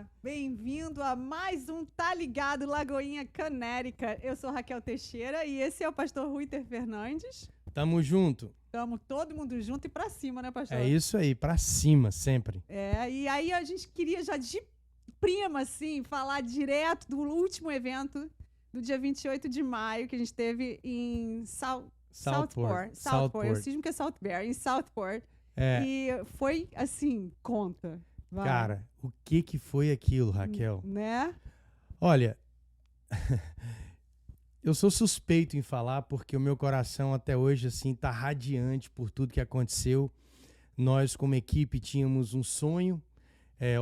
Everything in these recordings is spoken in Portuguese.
Olá, bem-vindo a mais um Tá Ligado Lagoinha Canérica. Eu sou Raquel Teixeira e esse é o pastor Ruiter Fernandes. Tamo junto. Tamo todo mundo junto e pra cima, né, pastor? É isso aí, pra cima, sempre. E aí a gente queria já de prima, assim, falar direto do último evento do dia 28 de maio que a gente teve em Southport. Eu cismo que é Southbury, em Southport. E foi, assim, conta. Vai. Cara, o que foi aquilo, Raquel? Né? Olha, eu sou suspeito em falar porque o meu coração até hoje, assim, tá radiante por tudo que aconteceu. Nós, como equipe, tínhamos um sonho,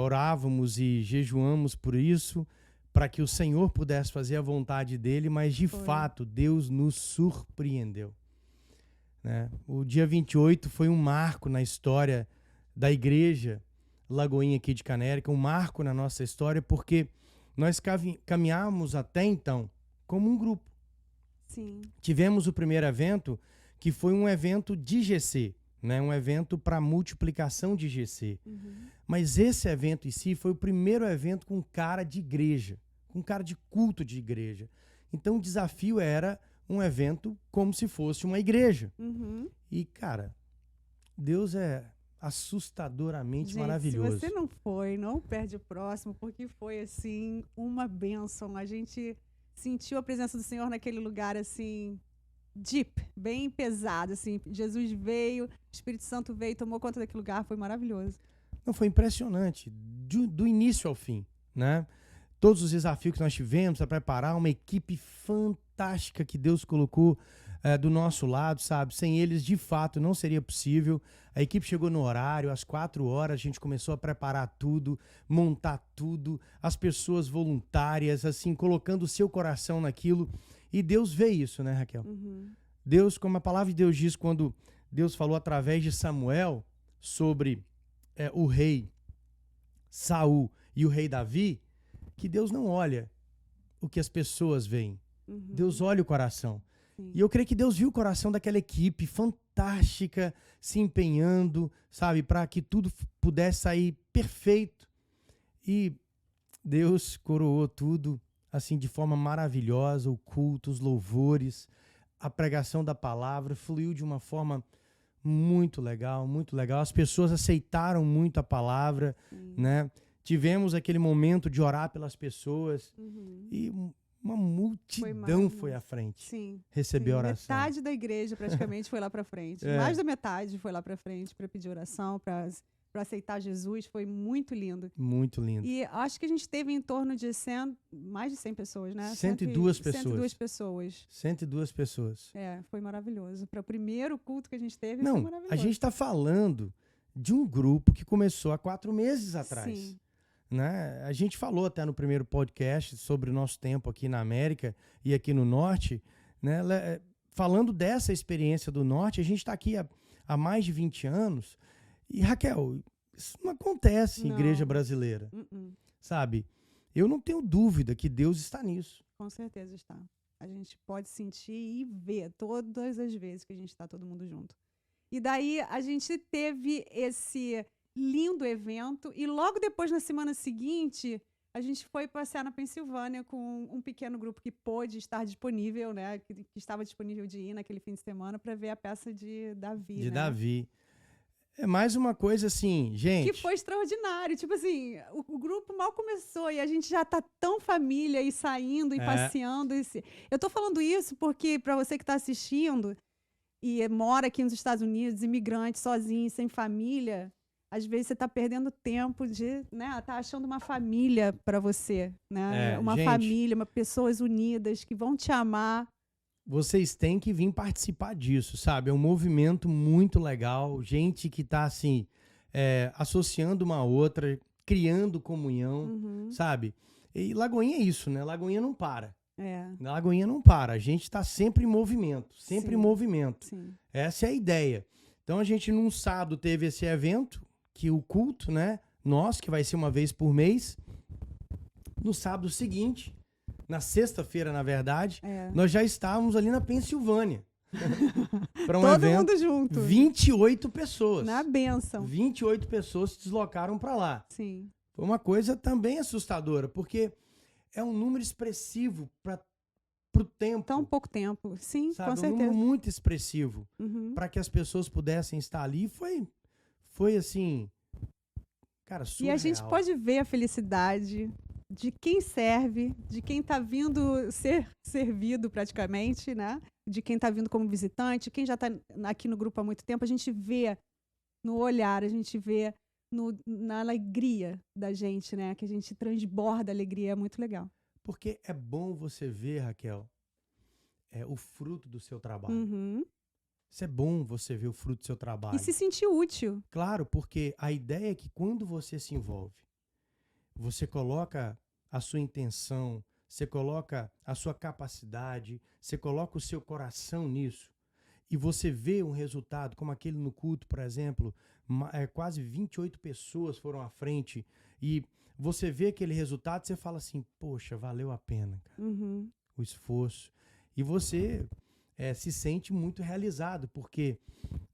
orávamos e jejuamos por isso, para que o Senhor pudesse fazer a vontade dele, mas de fato, Deus nos surpreendeu. Né? O dia 28 foi um marco na história da igreja Lagoinha aqui de Canérica, um marco na nossa história, porque nós caminhamos até então como um grupo. Sim. Tivemos o primeiro evento, que foi um evento de GC, né? Um evento para multiplicação de GC. Mas esse evento em si foi o primeiro evento com cara de igreja, com cara de culto de igreja. Então o desafio era um evento como se fosse uma igreja. E, cara, Deus é assustadoramente maravilhoso. Se você não foi, não perde o próximo, porque foi, assim, uma bênção. A gente sentiu a presença do Senhor naquele lugar, assim, deep, bem pesado, assim. Jesus veio, o Espírito Santo veio, tomou conta daquele lugar, foi maravilhoso. Não, foi impressionante, do início ao fim, né? Todos os desafios que nós tivemos para preparar, uma equipe fantástica que Deus colocou do nosso lado, sabe? Sem eles, de fato, não seria possível. A equipe chegou no horário, às 4 horas, a gente começou a preparar tudo, montar tudo, as pessoas voluntárias, assim, colocando o seu coração naquilo. E Deus vê isso, né, Raquel? Deus, como a palavra de Deus diz, quando Deus falou através de Samuel sobre o rei Saul e o rei Davi, que Deus não olha o que as pessoas veem. Deus olha o coração. Sim. E eu creio que Deus viu o coração daquela equipe fantástica, se empenhando, sabe, para que tudo pudesse sair perfeito. E Deus coroou tudo, assim, de forma maravilhosa, o culto, os louvores, a pregação da palavra fluiu de uma forma muito legal, muito legal. As pessoas aceitaram muito a palavra, né? Tivemos aquele momento de orar pelas pessoas e uma multidão foi à frente. Sim. Receber oração. Metade da igreja praticamente foi lá para frente. Mais da metade foi lá para frente para pedir oração, para aceitar Jesus. Foi muito lindo. Muito lindo. E acho que a gente teve em torno de mais de 100 pessoas, né? 102 pessoas. 102 pessoas. 102 pessoas. Foi maravilhoso. Para o primeiro culto que a gente teve, foi maravilhoso. A gente está falando de um grupo que começou há 4 meses atrás. Sim. Né? A gente falou até no primeiro podcast sobre o nosso tempo aqui na América e aqui no Norte, né? Falando dessa experiência do Norte, a gente está aqui há mais de 20 anos e, Raquel, isso não acontece em igreja brasileira, sabe? Eu não tenho dúvida que Deus está nisso. Com certeza está. A gente pode sentir e ver todas as vezes que a gente está todo mundo junto. E daí a gente teve esse lindo evento e logo depois, na semana seguinte, a gente foi passear na Pensilvânia com um pequeno grupo que pôde estar disponível, né, que estava disponível de ir naquele fim de semana para ver a peça de Davi. De Davi. É mais uma coisa assim, gente... Que foi extraordinário. Tipo assim, o grupo mal começou e a gente já tá tão família e saindo e passeando. Eu tô falando isso porque, para você que tá assistindo e mora aqui nos Estados Unidos, imigrante, sozinho, sem família... Às vezes você está perdendo tempo de, né, tá achando uma família para você, né? Uma família, pessoas unidas que vão te amar. Vocês têm que vir participar disso, sabe? É um movimento muito legal, gente que está assim, associando uma a outra, criando comunhão, sabe? E Lagoinha é isso, né? Lagoinha não para. Lagoinha não para, a gente está sempre em movimento, sempre em movimento. Sim. Essa é a ideia. Então a gente num sábado teve esse evento, que o culto, né, nosso, que vai ser uma vez por mês, no sábado seguinte, na sexta-feira, na verdade, nós já estávamos ali na Pensilvânia. Para um todo evento, mundo junto. 28 pessoas. Na bênção. 28 pessoas se deslocaram para lá. Sim. Foi uma coisa também assustadora, porque é um número expressivo para o tempo. Tão pouco tempo. Sim, sabe? com certeza. Um número muito expressivo para que as pessoas pudessem estar ali. Foi assim, cara, surreal. E a gente pode ver a felicidade de quem serve, de quem está vindo ser servido praticamente, né? De quem está vindo como visitante, quem já está aqui no grupo há muito tempo. A gente vê no olhar, a gente vê na alegria da gente, né? Que a gente transborda alegria, é muito legal. Porque é bom você ver, Raquel, o fruto do seu trabalho. Isso é bom você ver o fruto do seu trabalho. E se sentir útil. Claro, porque a ideia é que quando você se envolve, você coloca a sua intenção, você coloca a sua capacidade, você coloca o seu coração nisso, e você vê um resultado, como aquele no culto, por exemplo, quase 28 pessoas foram à frente, e você vê aquele resultado, você fala assim, poxa, valeu a pena, cara, o esforço. E você se sente muito realizado, porque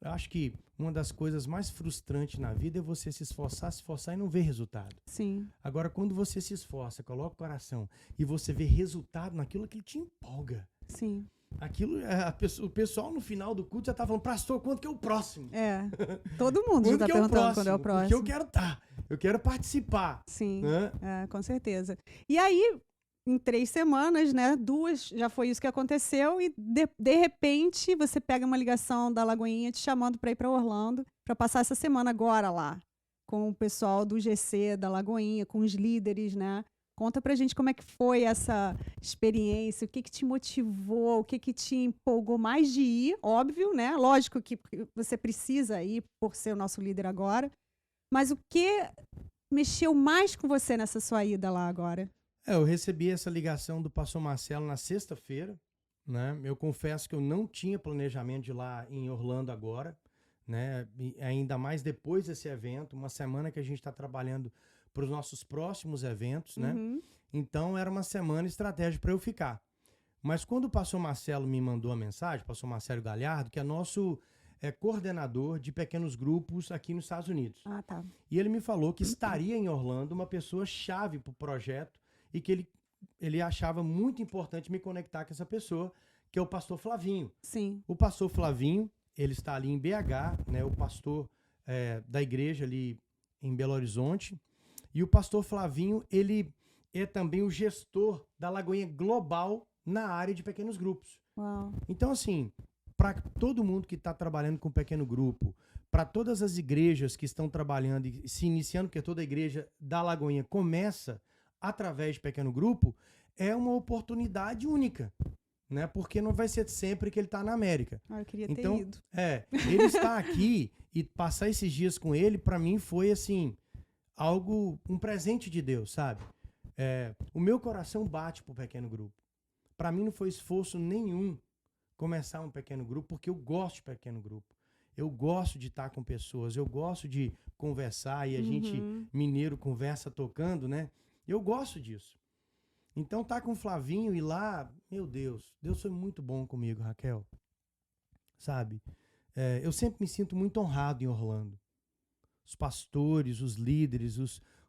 eu acho que uma das coisas mais frustrantes na vida é você se esforçar e não ver resultado. Sim. Agora, quando você se esforça, coloca o coração e você vê resultado naquilo, aquilo te empolga. Sim. Aquilo, o pessoal no final do culto já tá falando, pastor, quando que é o próximo? Todo mundo já tá perguntando quando é o próximo. Porque eu quero eu quero participar. Sim, com certeza. E aí, em 3 semanas, né, 2, já foi isso que aconteceu, e de repente você pega uma ligação da Lagoinha te chamando para ir para Orlando, para passar essa semana agora lá, com o pessoal do GC da Lagoinha, com os líderes, né? Conta pra gente como é que foi essa experiência, o que te motivou, o que te empolgou mais de ir, óbvio, né? Lógico que você precisa ir por ser o nosso líder agora, mas o que mexeu mais com você nessa sua ida lá agora? Eu recebi essa ligação do pastor Marcelo na sexta-feira, né? Eu confesso que eu não tinha planejamento de ir lá em Orlando agora, né? E ainda mais depois desse evento, uma semana que a gente está trabalhando para os nossos próximos eventos, né? Então era uma semana estratégica para eu ficar. Mas quando o pastor Marcelo me mandou a mensagem, pastor Marcelo Galhardo, que é nosso coordenador de pequenos grupos aqui nos Estados Unidos. Ah, tá. E ele me falou que estaria em Orlando uma pessoa chave para o projeto e que ele achava muito importante me conectar com essa pessoa, que é o pastor Flavinho. Sim. O pastor Flavinho, ele está ali em BH, né? O pastor da igreja ali em Belo Horizonte. E o pastor Flavinho, ele é também o gestor da Lagoinha Global na área de pequenos grupos. Uau. Então, assim, para todo mundo que está trabalhando com pequeno grupo, para todas as igrejas que estão trabalhando e se iniciando, porque toda igreja da Lagoinha começa através de pequeno grupo, é uma oportunidade única, né? Porque não vai ser sempre que ele está na América. Eu queria ter ido. Ele está aqui e passar esses dias com ele, para mim, foi assim... um presente de Deus, sabe? O meu coração bate pro pequeno grupo. Para mim não foi esforço nenhum começar um pequeno grupo, porque eu gosto de pequeno grupo. Eu gosto de estar com pessoas, eu gosto de conversar, e a gente, mineiro, conversa tocando, né? Eu gosto disso. Então tá com o Flavinho e lá, meu Deus foi muito bom comigo, Raquel. Sabe? Eu sempre me sinto muito honrado em Orlando. Os pastores, os líderes,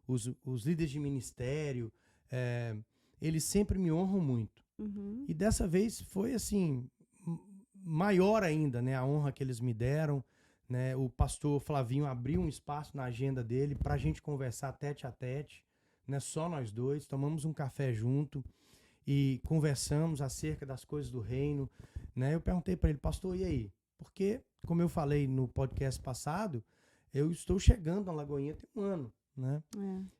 os líderes de ministério, eles sempre me honram muito. E dessa vez foi assim, maior ainda, né, a honra que eles me deram, né? O pastor Flavinho abriu um espaço na agenda dele para a gente conversar tete a tete, né, só nós dois, tomamos um café junto e conversamos acerca das coisas do reino, né? Eu perguntei para ele, pastor, e aí? Porque, como eu falei no podcast passado, eu estou chegando na Lagoinha tem 1 ano, né?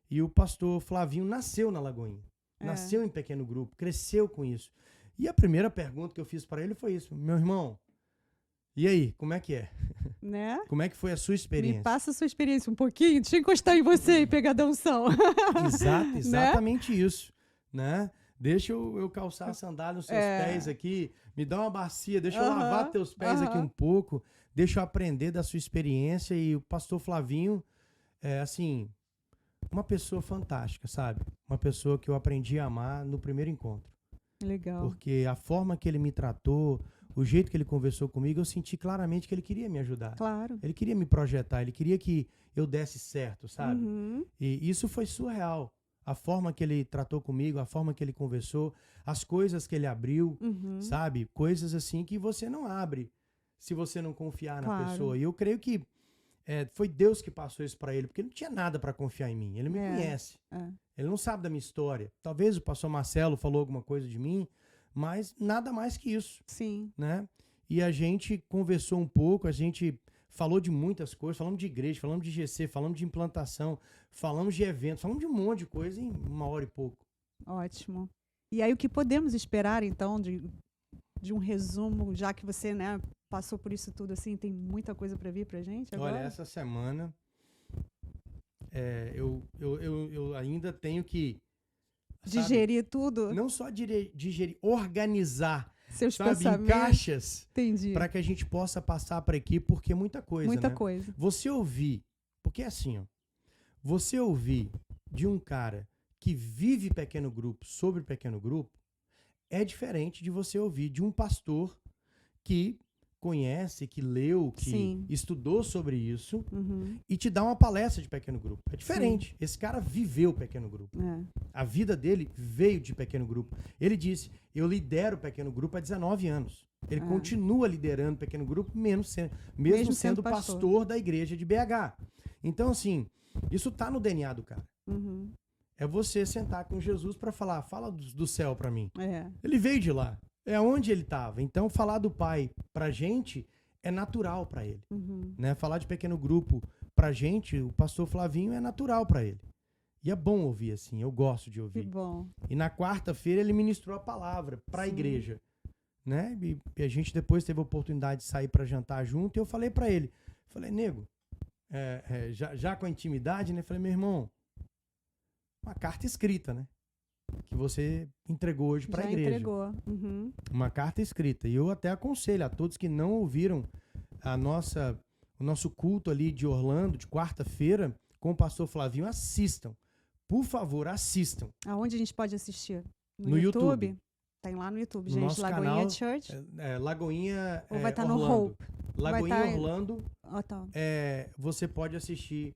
E o pastor Flavinho nasceu na Lagoinha. Nasceu em pequeno grupo, cresceu com isso. E a primeira pergunta que eu fiz para ele foi isso. Meu irmão, e aí, como é que é? Né? Como é que foi a sua experiência? Me passa a sua experiência um pouquinho. Deixa eu encostar em você e pegar da unção. Exatamente isso, né? Deixa eu calçar a sandália nos seus pés aqui. Me dá uma bacia, deixa eu lavar teus pés aqui um pouco. Deixa eu aprender da sua experiência. E o pastor Flavinho assim, uma pessoa fantástica, sabe? Uma pessoa que eu aprendi a amar no primeiro encontro. Legal. Porque a forma que ele me tratou, o jeito que ele conversou comigo, eu senti claramente que ele queria me ajudar. Claro. Ele queria me projetar, ele queria que eu desse certo, sabe? Uhum. E isso foi surreal. A forma que ele tratou comigo, a forma que ele conversou, as coisas que ele abriu, Uhum. sabe? Coisas assim que você não abre se você não confiar na Claro. pessoa. E eu creio que foi Deus que passou isso pra ele, porque ele não tinha nada pra confiar em mim. Ele me conhece. Ele não sabe da minha história. Talvez o pastor Marcelo falou alguma coisa de mim, mas nada mais que isso. Sim. Né? E a gente conversou um pouco, a gente falou de muitas coisas, falamos de igreja, falamos de GC, falamos de implantação, falamos de eventos, falamos de um monte de coisa em 1 hora e pouco. Ótimo. E aí o que podemos esperar, então, de um resumo, já que você, né, passou por isso tudo assim, tem muita coisa para vir pra gente agora? Olha, essa semana eu ainda tenho que digerir tudo? Não só digerir, organizar, seus sabe, pensamentos. em caixas, Entendi. para que a gente possa passar para aqui, porque é muita coisa, Muita né? coisa. Você ouvir, porque é assim, ó, você ouvir de um cara que vive pequeno grupo sobre pequeno grupo é diferente de você ouvir de um pastor que conhece, que leu, que Sim. estudou sobre isso Uhum. e te dá uma palestra de pequeno grupo. É diferente. Sim. Esse cara viveu pequeno grupo. A vida dele veio de pequeno grupo. Ele disse, eu lidero pequeno grupo há 19 anos. Ele continua liderando pequeno grupo, mesmo sendo pastor da igreja de BH. Então, assim, isso tá no DNA do cara. Uhum. É você sentar com Jesus para falar, fala do céu para mim. É. Ele veio de lá. É onde ele estava. Então, falar do pai pra gente é natural pra ele. Uhum. Né? Falar de pequeno grupo pra gente, o pastor Flavinho, é natural pra ele. E é bom ouvir assim, eu gosto de ouvir. Que bom. E na quarta-feira ele ministrou a palavra pra igreja. Né? E a gente depois teve a oportunidade de sair pra jantar junto e eu falei pra ele, nego, já com a intimidade, né? Falei, meu irmão, uma carta escrita, né? Que você entregou hoje para a igreja. Entregou. Uhum. Uma carta escrita. E eu até aconselho a todos que não ouviram o nosso culto ali de Orlando, de quarta-feira, com o pastor Flavinho, assistam. Por favor, assistam. Aonde a gente pode assistir? No YouTube. Tem lá no YouTube, No gente. nosso Lagoinha canal, Church. Lagoinha Ou vai estar no Orlando. Hope. Lagoinha Orlando. Oh, tá. Você pode assistir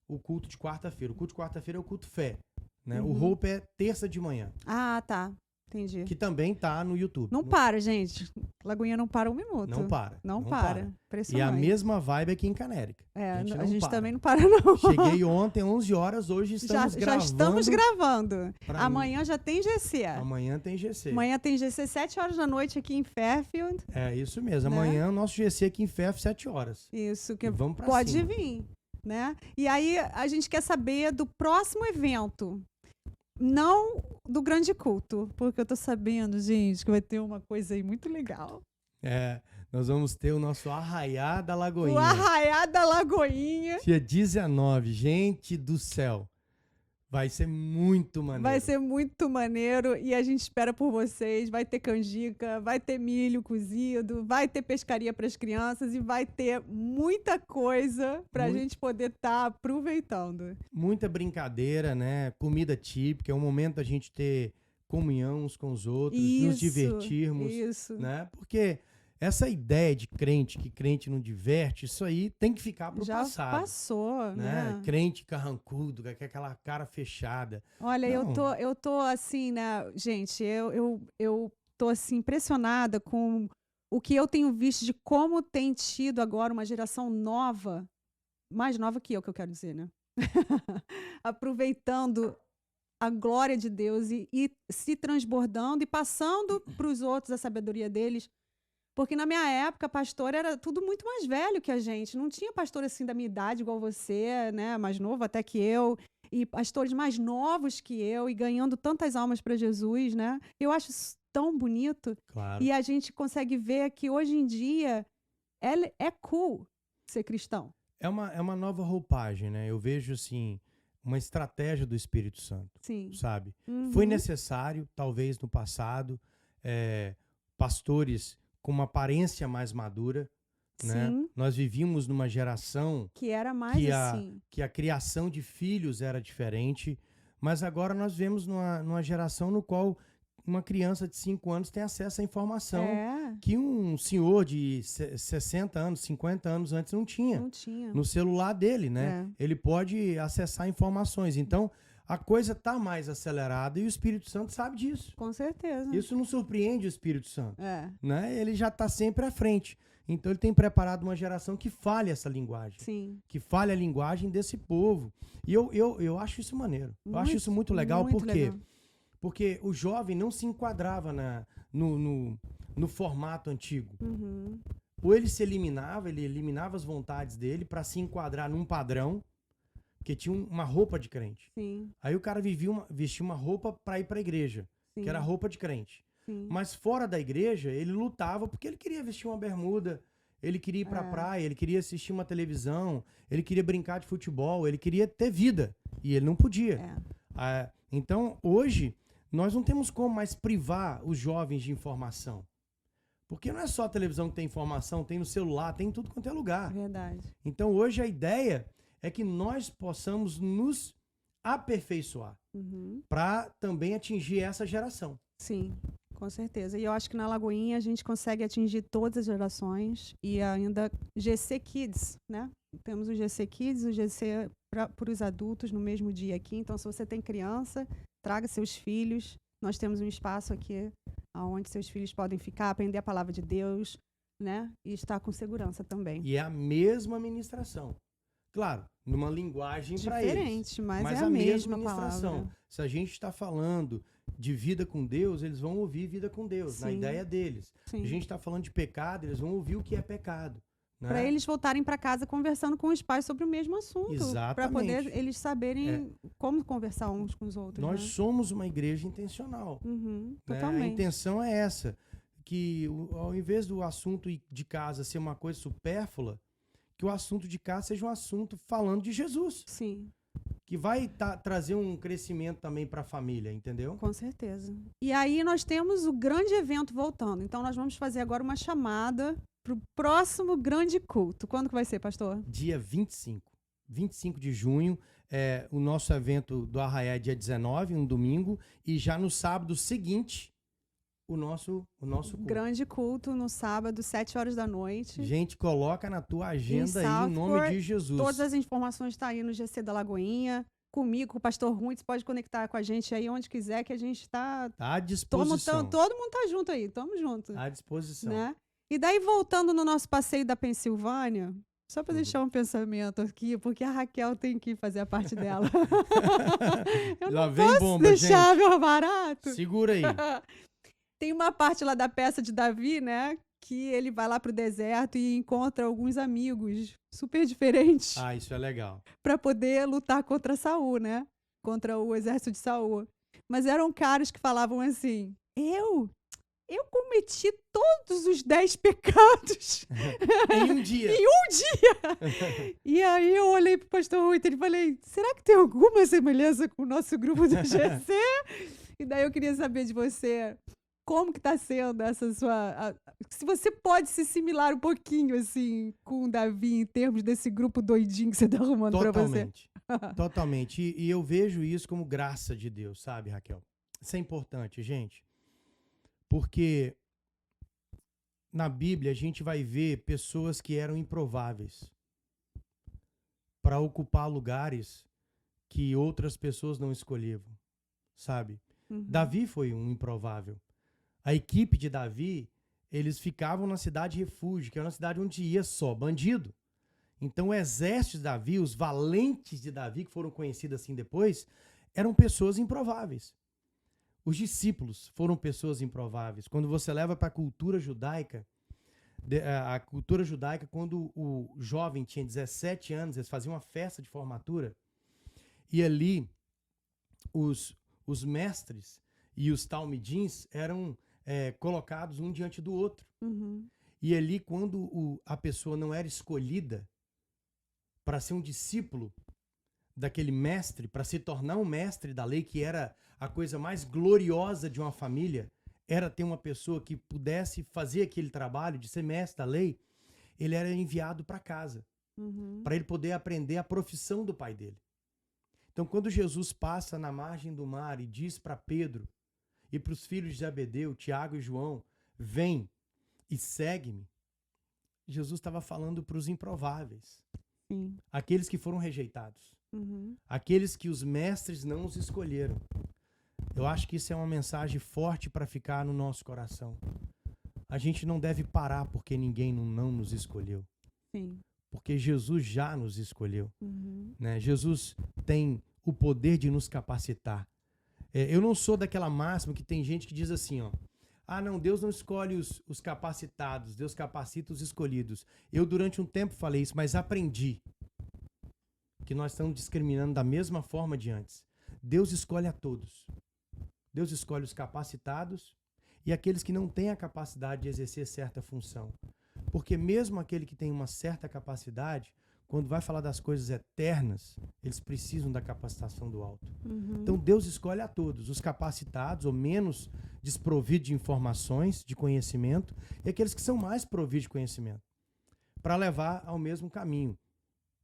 o culto de quarta-feira. O culto de quarta-feira é o culto fé. Né? Uhum. O Hope é terça de manhã. Ah, tá. Entendi. Que também tá no YouTube. Não para, gente. Lagoinha não para um minuto. Não para. Não para. Impressionante. E a mesma vibe aqui em Canérica. A gente também não para, não. Cheguei ontem, 11 horas, hoje estamos gravando. Já estamos gravando. Amanhã já tem GC. Amanhã tem GC. Amanhã tem GC 7 horas da noite aqui em Fairfield. É isso mesmo. Né? Amanhã o nosso GC aqui em Fairfield, 7 horas. Isso. Que vamos pra pode cima. vir. Né? E aí a gente quer saber do próximo evento. Não do grande culto, porque eu tô sabendo, gente, que vai ter uma coisa aí muito legal. Nós vamos ter o nosso Arraiá da Lagoinha. O Arraiá da Lagoinha. Dia 19, gente do céu. Vai ser muito maneiro. Vai ser muito maneiro e a gente espera por vocês. Vai ter canjica, vai ter milho cozido, vai ter pescaria para as crianças e vai ter muita coisa para a gente poder estar aproveitando. Muita brincadeira, né? Comida típica. É um momento da gente ter comunhão uns com os outros, nos divertirmos. Isso. Né? Porque essa ideia de crente, que crente não diverte, isso aí tem que ficar pro passado. Já passou, né? Crente carrancudo, com aquela cara fechada. Olha, eu tô assim, né, gente, eu tô assim impressionada com o que eu tenho visto de como tem tido agora uma geração nova, mais nova que eu quero dizer, né? Aproveitando a glória de Deus e se transbordando e passando para os outros a sabedoria deles. Porque na minha época, pastor era tudo muito mais velho que a gente. Não tinha pastor assim da minha idade, igual você, né? Mais novo até que eu. E pastores mais novos que eu. E ganhando tantas almas para Jesus, né? Eu acho isso tão bonito. Claro. E a gente consegue ver que hoje em dia é cool ser cristão. É uma nova roupagem, né? Eu vejo, assim, uma estratégia do Espírito Santo. Sim. Sabe? Uhum. Foi necessário, talvez, no passado, pastores com uma aparência mais madura, né? Sim. Nós vivíamos numa geração que era mais assim. Que a criação de filhos era diferente, mas agora nós vemos numa geração no qual uma criança de 5 anos tem acesso à informação É, que um senhor de 60 anos, 50 anos antes não tinha. não tinha. No celular dele, né? Ele pode acessar informações. Então, a coisa está mais acelerada e o Espírito Santo sabe disso. Com certeza. Isso não surpreende o Espírito Santo, É, né? Ele já está sempre à frente. Então, ele tem preparado uma geração que fale essa linguagem. sim. Que fale a linguagem desse povo. E eu acho isso maneiro. Eu acho isso muito legal. muito Por quê? legal. Porque o jovem não se enquadrava no formato antigo. Uhum. Ou ele eliminava as vontades dele para se enquadrar num padrão, porque tinha uma roupa de crente. Sim, Aí o cara vestia uma roupa para ir para a igreja, sim. que era a roupa de crente. Sim. Mas fora da igreja, ele lutava porque ele queria vestir uma bermuda, ele queria ir para a praia, ele queria assistir uma televisão, ele queria brincar de futebol, ele queria ter vida. E ele não podia. Então, hoje, nós não temos como mais privar os jovens de informação. Porque não é só a televisão que tem informação, tem no celular, tem em tudo quanto é lugar. Verdade. Então, hoje, a ideia é que nós possamos nos aperfeiçoar para também atingir essa geração. Sim, com certeza. E eu acho que na Lagoinha a gente consegue atingir todas as gerações e ainda GC Kids, né? Temos o GC Kids, o GC para os adultos no mesmo dia aqui. Então, se você tem criança, traga seus filhos. Nós temos um espaço aqui onde seus filhos podem ficar, aprender a palavra de Deus, né? E estar com segurança também. E é a mesma ministração. Claro, numa linguagem para eles. Diferente, mas é a a mesma mesma ministração. palavra. Se a gente está falando de vida com Deus, eles vão ouvir vida com Deus, na Sim. ideia deles. Sim. Se a gente está falando de pecado, eles vão ouvir o que é pecado. Né? Para eles voltarem para casa conversando com os pais sobre o mesmo assunto. Exatamente. Para poder eles saberem como conversar uns com os outros. Nós né? somos uma igreja intencional. Uhum, Né? totalmente. A intenção é essa, que ao invés do assunto de casa ser uma coisa supérflua, que o assunto de casa seja um assunto falando de Jesus. Sim. Que vai trazer um crescimento também para a família, entendeu? Com certeza. E aí nós temos o grande evento voltando. Então nós vamos fazer agora uma chamada para o próximo grande culto. Quando que vai ser, pastor? Dia 25. 25 de junho. O nosso evento do Arraiá é dia 19, um domingo. E já no sábado seguinte, o nosso culto. Grande culto no sábado, 7 horas da noite. Gente, coloca na tua agenda aí, em nome de Jesus. Todas as informações estão aí no GC da Lagoinha. Comigo, com o pastor Rui, você pode conectar com a gente aí onde quiser, que a gente está... Tá à disposição. Todo mundo tá junto aí, tamo junto. À disposição. Né? E daí, voltando no nosso passeio da Pensilvânia, só para deixar um pensamento aqui, porque a Raquel tem que fazer a parte dela. Eu Lá não vem posso bomba, deixar gente. meu barato. Segura aí. Tem uma parte lá da peça de Davi, né? Que ele vai lá pro deserto e encontra alguns amigos super diferentes Ah, isso é legal. para poder lutar contra Saul, né? Contra o exército de Saul. Mas eram caras que falavam assim: eu cometi todos os 10 pecados Em um dia. em um dia. E aí eu olhei pro pastor Rui e falei: será que tem alguma semelhança com o nosso grupo do GC? E daí eu queria saber de você, como que tá sendo essa sua... se você pode se similar um pouquinho, assim, com o Davi em termos desse grupo doidinho que você tá arrumando pra você. Totalmente. Totalmente. E eu vejo isso como graça de Deus, sabe, Raquel? Isso é importante, gente. Porque na Bíblia a gente vai ver pessoas que eram improváveis para ocupar lugares que outras pessoas não escolhiam, sabe? Uhum. Davi foi um improvável. A equipe de Davi, eles ficavam na cidade refúgio, que era uma cidade onde ia só bandido. Então o exército de Davi, os valentes de Davi, que foram conhecidos assim depois, eram pessoas improváveis. Os discípulos foram pessoas improváveis. Quando você leva para a cultura judaica, quando o jovem tinha 17 anos, eles faziam uma festa de formatura, e ali os mestres e os talmidins eram colocados um diante do outro. Uhum. E ali, quando a pessoa não era escolhida para ser um discípulo daquele mestre, para se tornar um mestre da lei, que era a coisa mais gloriosa de uma família, era ter uma pessoa que pudesse fazer aquele trabalho de ser mestre da lei, ele era enviado para casa, para ele poder aprender a profissão do pai dele. Então, quando Jesus passa na margem do mar e diz para Pedro, e para os filhos de Zebedeu, Tiago e João, vem e segue-me, Jesus estava falando para os improváveis. Sim. Aqueles que foram rejeitados. Aqueles que os mestres não os escolheram. Eu acho que isso é uma mensagem forte para ficar no nosso coração. A gente não deve parar porque ninguém não nos escolheu. Sim. Porque Jesus já nos escolheu. Né? Jesus tem o poder de nos capacitar. Eu não sou daquela máxima que tem gente que diz assim, ó. Ah, não, Deus não escolhe os capacitados, Deus capacita os escolhidos. Eu, durante um tempo, falei isso, mas aprendi que nós estamos discriminando da mesma forma de antes. Deus escolhe a todos. Deus escolhe os capacitados e aqueles que não têm a capacidade de exercer certa função. Porque mesmo aquele que tem uma certa capacidade, quando vai falar das coisas eternas, eles precisam da capacitação do alto. Então Deus escolhe a todos, os capacitados ou menos desprovidos de informações, de conhecimento, e aqueles que são mais providos de conhecimento, para levar ao mesmo caminho.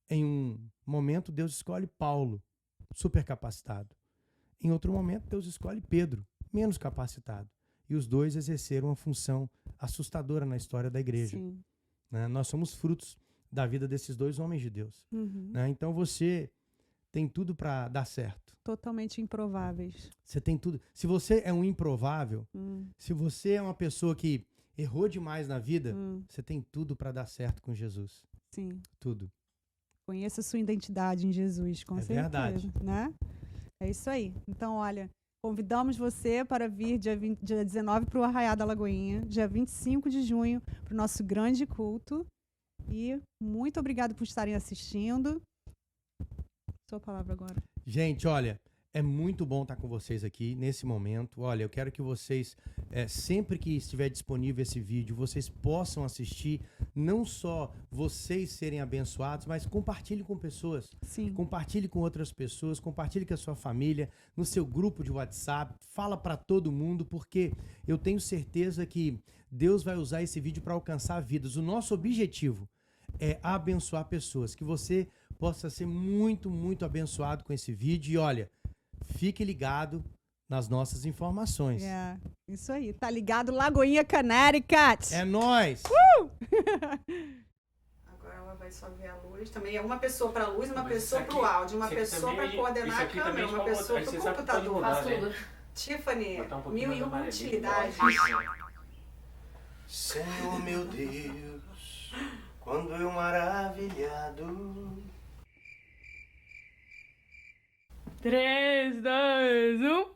Em um momento, Deus escolhe Paulo, super capacitado. Em outro momento, Deus escolhe Pedro, menos capacitado. E os dois exerceram uma função assustadora na história da igreja. Né? Nós somos frutos da vida desses dois homens de Deus. Né? Então você tem tudo para dar certo. Totalmente improváveis. Você tem tudo. Se você é um improvável, se você é uma pessoa que errou demais na vida, você tem tudo para dar certo com Jesus. Sim. Tudo. Conheça a sua identidade em Jesus, com certeza. Verdade. Né? É isso aí. Então, olha, convidamos você para vir dia 19 para o Arraiá da Lagoinha, dia 25 de junho, para o nosso grande culto. E muito obrigado por estarem assistindo. Sua palavra agora. Gente, olha, é muito bom estar com vocês aqui nesse momento. Olha, eu quero que vocês, sempre que estiver disponível esse vídeo, vocês possam assistir, não só vocês serem abençoados, mas compartilhe com pessoas. Sim. Compartilhe com outras pessoas, compartilhe com a sua família, no seu grupo de WhatsApp, fala para todo mundo, porque eu tenho certeza que Deus vai usar esse vídeo para alcançar vidas. O nosso objetivo é abençoar pessoas, que você possa ser muito, muito abençoado com esse vídeo. E olha, fique ligado nas nossas informações. Isso aí. Tá ligado, Lagoinha Connecticut. É nóis! Agora ela vai só ver a luz. Também é uma pessoa para a luz, uma pessoa para o áudio, uma pessoa para coordenar a câmera, uma pessoa para o computador. Faz tudo. Tiffany, 1001 utilidades. Senhor meu Deus, quando eu maravilhado. 3, 2, 1.